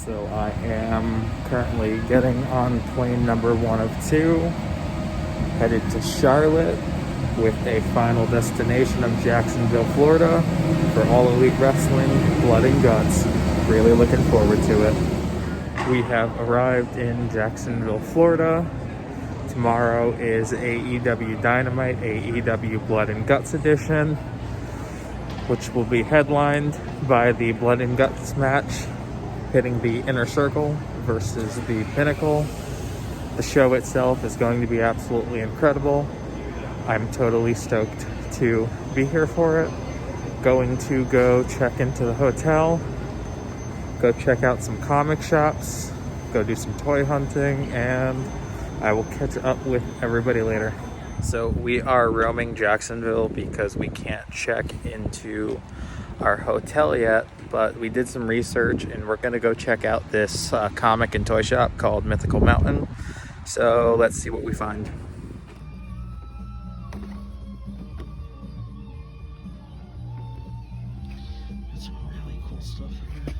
So I am currently getting on plane number 1 of 2, headed to Charlotte with a final destination of Jacksonville, Florida for All Elite Wrestling Blood and Guts. Really looking forward to it. We have arrived in Jacksonville, Florida. Tomorrow is AEW Dynamite, AEW Blood and Guts edition, which will be headlined by the Blood and Guts match, hitting the Inner Circle versus the Pinnacle. The show itself is going to be absolutely incredible. I'm totally stoked to be here for it. Going to go check into the hotel, go check out some comic shops, go do some toy hunting, and I will catch up with everybody later. So we are roaming Jacksonville because we can't check into our hotel yet, but we did some research and we're gonna go check out this comic and toy shop called Mythical Mountain. So let's see what we find. There's some really cool stuff here.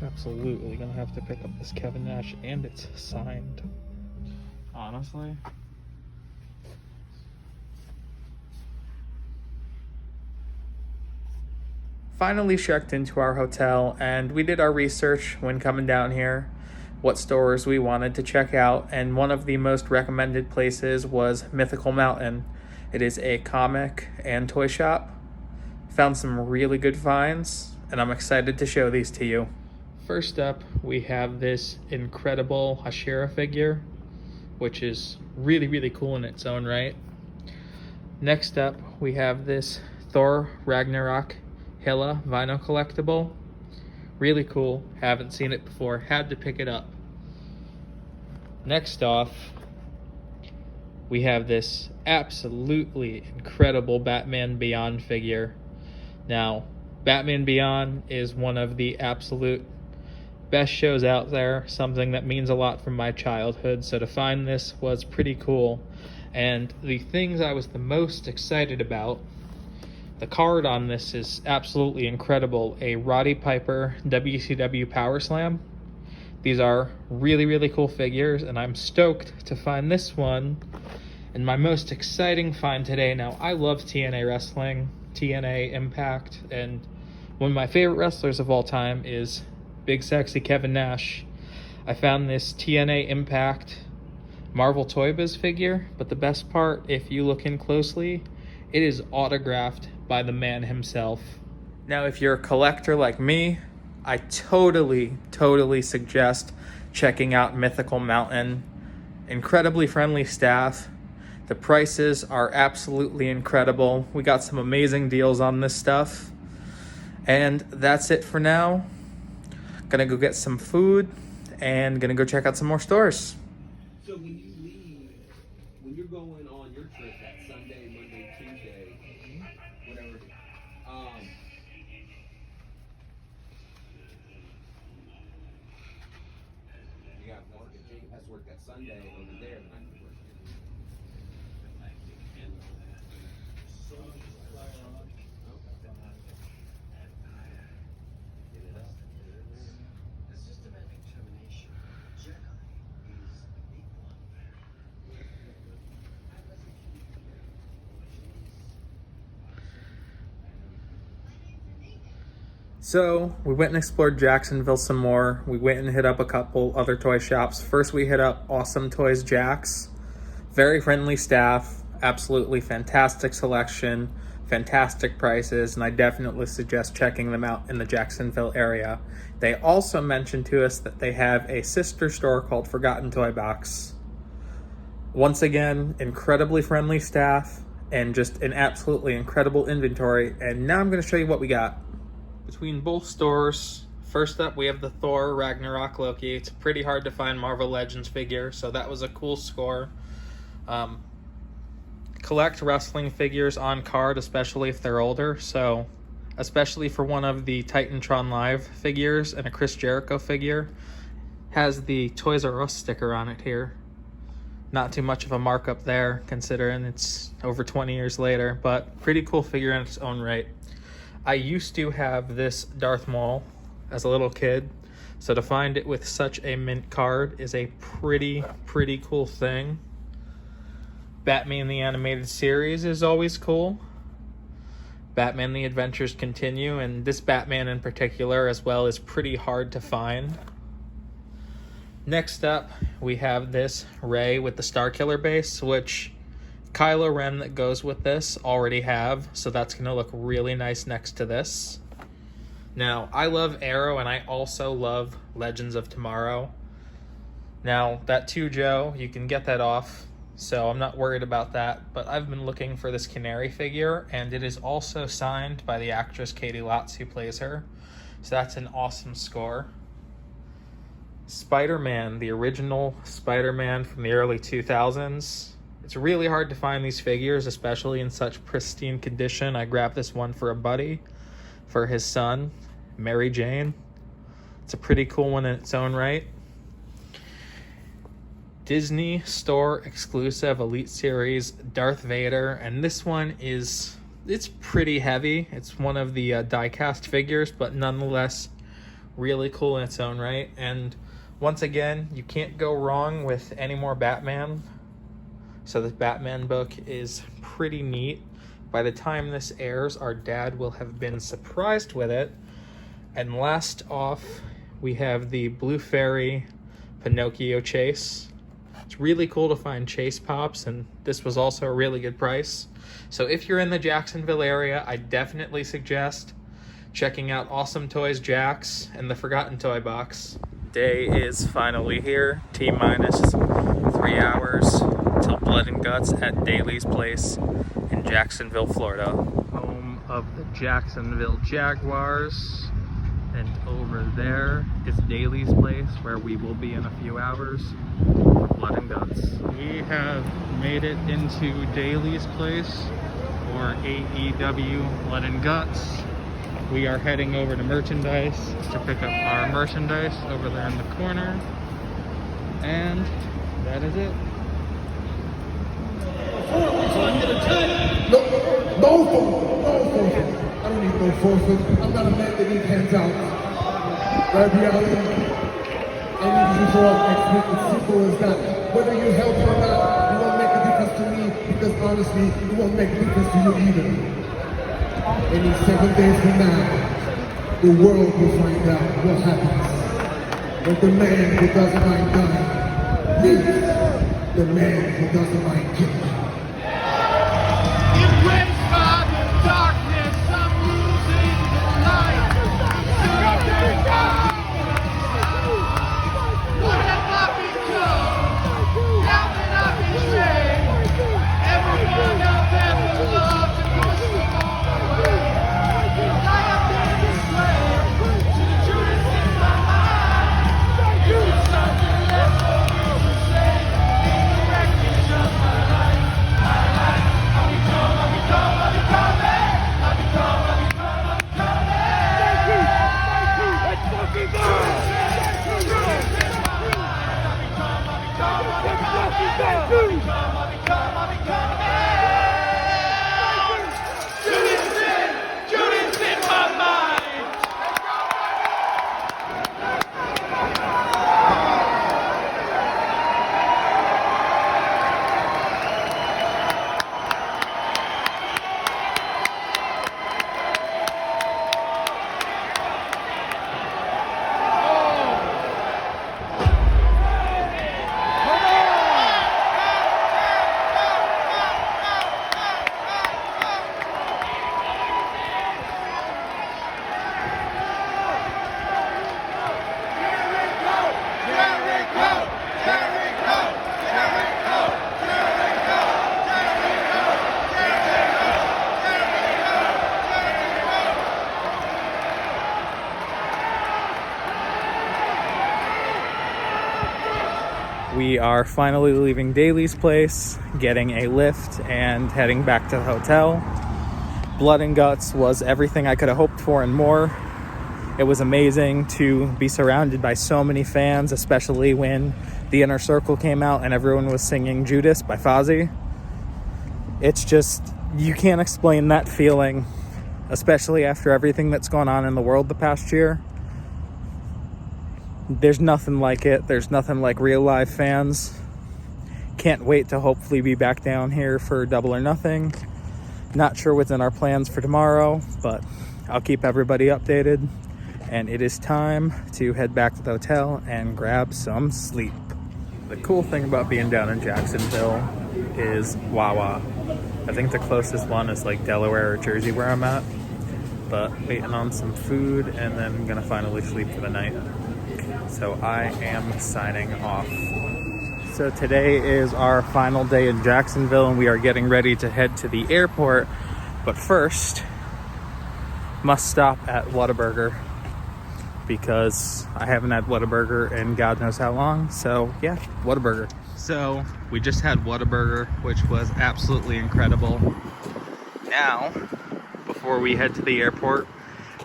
Absolutely gonna have to pick up this Kevin Nash, and it's signed. Honestly, finally checked into our hotel, and we did our research when coming down here, what stores we wanted to check out, and one of the most recommended places was Mythical Mountain. It is a comic and toy shop. Found some really good finds, and I'm excited to show these to you. First up, we have this incredible Hashira figure, which is really, really cool in its own right. Next up, we have this Thor Ragnarok Hela vinyl collectible. Really cool. Haven't seen it before. Had to pick it up. Next off, we have this absolutely incredible Batman Beyond figure. Now, Batman Beyond is one of the absolute best shows out there, something that means a lot from my childhood, so to find this was pretty cool. And the things I was the most excited about, the card on this is absolutely incredible. A Roddy Piper WCW Power Slam. These are really, really cool figures, and I'm stoked to find this one. And my most exciting find today, now I love TNA wrestling, TNA Impact, and one of my favorite wrestlers of all time is Big Sexy Kevin Nash. I found this TNA Impact Marvel Toy Biz figure, but the best part, if you look in closely, it is autographed by the man himself. Now, if you're a collector like me, I totally suggest checking out Mythical Mountain. Incredibly friendly staff. The prices are absolutely incredible. We got some amazing deals on this stuff. And that's it for now. Gonna go get some food and gonna go check out some more stores. So when you leave, when you're going on your trip that Sunday, Monday, Tuesday, whatever, you got work. If Jacob has to work that Sunday over there, then I can work. So we went and explored Jacksonville some more. We went and hit up a couple other toy shops. First, we hit up Awesome Toys Jax. Very friendly staff, absolutely fantastic selection, fantastic prices, and I definitely suggest checking them out in the Jacksonville area. They also mentioned to us that they have a sister store called Forgotten Toy Box. Once again, incredibly friendly staff and just an absolutely incredible inventory. And now I'm going to show you what we got. Between both stores, first up we have the Thor Ragnarok Loki. It's pretty hard to find Marvel Legends figure, so that was a cool score. Collect wrestling figures on card, especially if they're older, so especially for one of the Titantron Live figures and a Chris Jericho figure. Has the Toys R Us sticker on it here. Not too much of a markup there, considering it's over 20 years later, but pretty cool figure in its own right. I used to have this Darth Maul as a little kid, so to find it with such a mint card is a pretty cool thing. Batman the Animated Series is always cool. Batman the Adventures Continue, and this Batman in particular as well is pretty hard to find. Next up, we have this Rey with the Starkiller base, which Kylo Ren that goes with this already have, so that's going to look really nice next to this. Now, I love Arrow, and I also love Legends of Tomorrow. Now, that 2 Joe, you can get that off, so I'm not worried about that, but I've been looking for this Canary figure, and it is also signed by the actress Katie Lotz who plays her, so that's an awesome score. Spider-Man, the original Spider-Man from the early 2000s. It's really hard to find these figures, especially in such pristine condition. I grabbed this one for a buddy, for his son, Mary Jane. It's a pretty cool one in its own right. Disney Store exclusive Elite Series Darth Vader, and this one it's pretty heavy. It's one of the die-cast figures, but nonetheless really cool in its own right. And once again, you can't go wrong with any more Batman. So this Batman book is pretty neat. By the time this airs, our dad will have been surprised with it. And last off, we have the Blue Fairy Pinocchio Chase. It's really cool to find Chase Pops, and this was also a really good price. So if you're in the Jacksonville area, I definitely suggest checking out Awesome Toys Jax and the Forgotten Toy Box. Day is finally here, T-minus 3 hours till Blood and Guts at Daly's Place in Jacksonville, Florida. Home of the Jacksonville Jaguars. And over there is Daly's Place, where we will be in a few hours for Blood and Guts. We have made it into Daly's Place for AEW Blood and Guts. We are heading over to merchandise to pick up our merchandise over there in the corner. And that is it. No forfeit. I don't need no forfeit. I'm not a man that needs hands out. Right, reality? I need you to show up next week. It's simple as that. Whether you help or not, it won't make a difference to me, because honestly, it won't make a difference to you either. And in 7 days from now, the world will find out what happens. But the man who doesn't mind dying leaves the man who doesn't mind killing. Embraced by the darkness, I'm losing the light. What have I become? How can I betray everyone out there who loves to push me away? I have been enslaved to the Judas in my mind. You something left for me to say in the wreckage of my life. Judas in my mind. We are finally leaving Daly's Place, getting a lift, and heading back to the hotel. Blood and Guts was everything I could have hoped for and more. It was amazing to be surrounded by so many fans, especially when The Inner Circle came out and everyone was singing Judas by Fozzy. It's just, you can't explain that feeling, especially after everything that's gone on in the world the past year. There's nothing like it. There's nothing like real live fans. Can't wait to hopefully be back down here for Double or Nothing. Not sure what's in our plans for tomorrow, but I'll keep everybody updated. And it is time to head back to the hotel and grab some sleep. The cool thing about being down in Jacksonville is Wawa. I think the closest one is like Delaware or Jersey where I'm at. But waiting on some food and then gonna finally sleep for the night. So I am signing off. So today is our final day in Jacksonville and we are getting ready to head to the airport. But first, must stop at Whataburger because I haven't had Whataburger in God knows how long. So yeah, Whataburger. So we just had Whataburger, which was absolutely incredible. Now, before we head to the airport,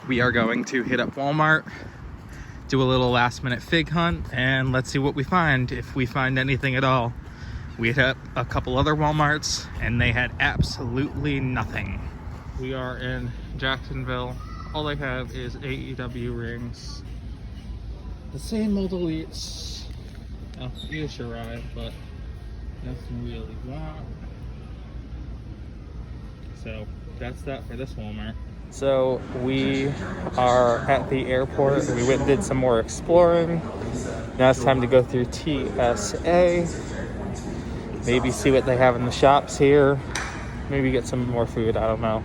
we are going to hit up Walmart, do a little last minute fig hunt, and let's see what we find, if we find anything at all. We hit up a couple other Walmarts and they had absolutely nothing. We are in Jacksonville. All I have is AEW rings. The same old elites. Oh, East arrived, but nothing really want. So that's that for this Walmart. So we are at the airport. We went and did some more exploring. Now it's time to go through TSA. Maybe see what they have in the shops here. Maybe get some more food, I don't know.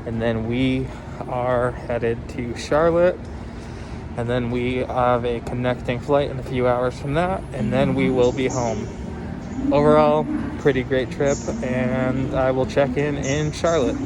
And then we are headed to Charlotte. And then we have a connecting flight in a few hours from that. And then we will be home. Overall, pretty great trip. And I will check in Charlotte.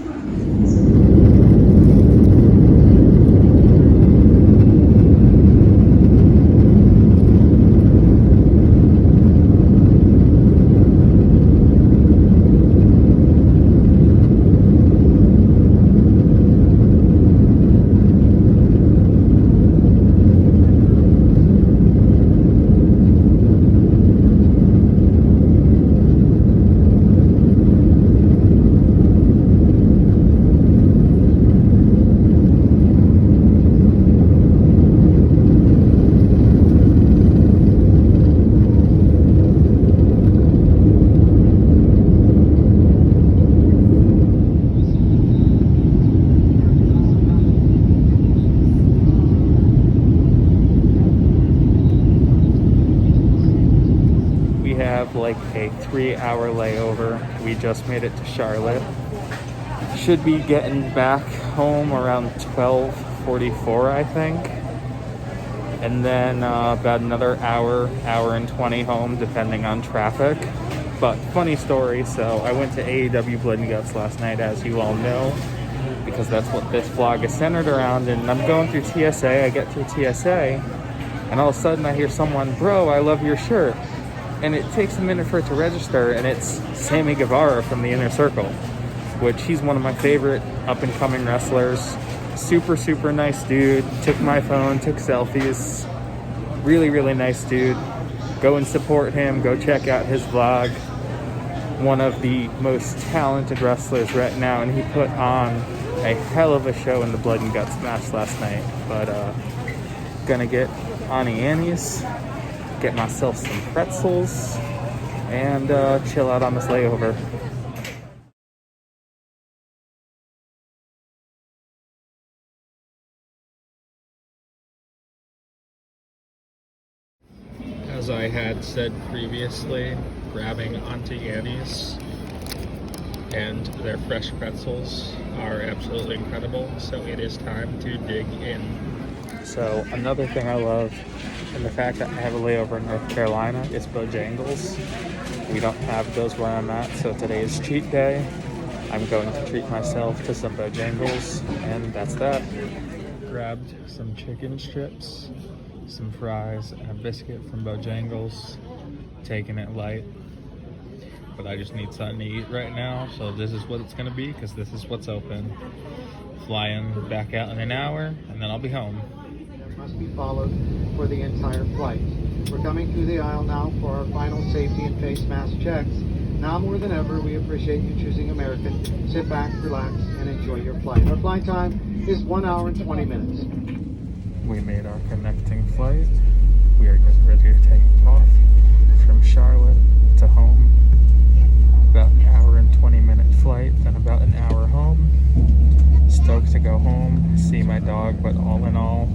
Like a 3-hour layover. We just made it to Charlotte. Should be getting back home around 12:44, I think. And then about another hour and 20 home, depending on traffic. But funny story, so I went to AEW Blood and Guts last night, as you all know, because that's what this vlog is centered around. And I'm going through TSA. I get through TSA, and all of a sudden I hear someone, "Bro, I love your shirt." And it takes a minute for it to register, and it's Sammy Guevara from the Inner Circle, which he's one of my favorite up-and-coming wrestlers. Super, super nice dude. Took my phone, took selfies. Really, really nice dude. Go and support him. Go check out his vlog. One of the most talented wrestlers right now, and he put on a hell of a show in the Blood and Guts match last night. But gonna get Auntie Annie's, get myself some pretzels, and chill out on this layover. As I had said previously, grabbing Auntie Annie's and their fresh pretzels are absolutely incredible, so it is time to dig in. So another thing I love, and the fact that I have a layover in North Carolina, is Bojangles. We don't have those where I'm at, so today is cheat day. I'm going to treat myself to some Bojangles, and that's that. Grabbed some chicken strips, some fries, and a biscuit from Bojangles, taking it light. but I just need something to eat right now, so this is what it's gonna be, because this is what's open. Flying back out in an hour, and then I'll be home. Must be followed for the entire flight. We're coming through the aisle now for our final safety and face mask checks. Now more than ever, we appreciate you choosing American. Sit back, relax, and enjoy your flight. Our flight time is 1 hour and 20 minutes. We made our connecting flight. We are getting ready to take off from Charlotte to home. About an hour and 20-minute flight, then about an hour home. Stoked to go home, see my dog, but all in all,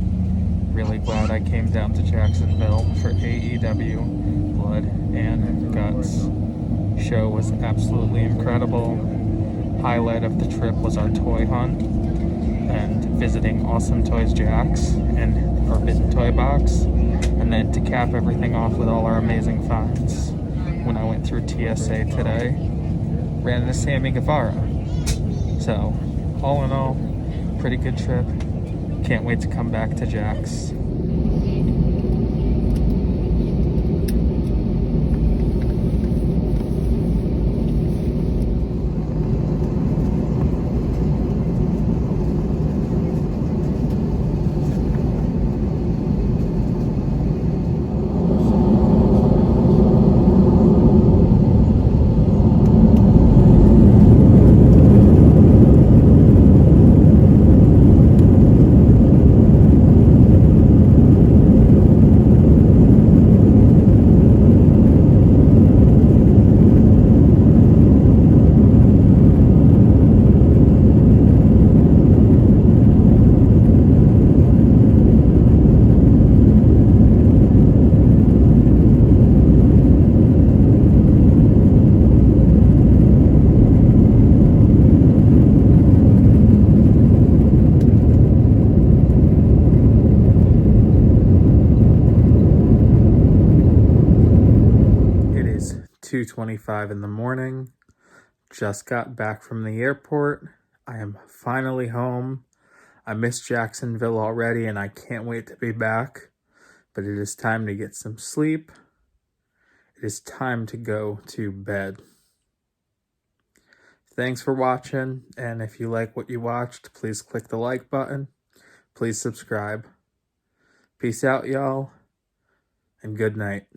really glad I came down to Jacksonville for AEW Blood and Guts. Show was absolutely incredible. Highlight of the trip was our toy hunt and visiting Awesome Toys Jack's and Forbidden Toy Box, and then to cap everything off with all our amazing finds. When I went through TSA today, ran into Sammy Guevara. So, all in all, pretty good trip. Can't wait to come back to Jack's. It is 2:25 in the morning. Just got back from the airport. I am finally home. I miss Jacksonville already, and I can't wait to be back. But it is time to get some sleep. It is time to go to bed. Thanks for watching, and if you like what you watched, please click the like button. Please subscribe. Peace out, y'all, and good night.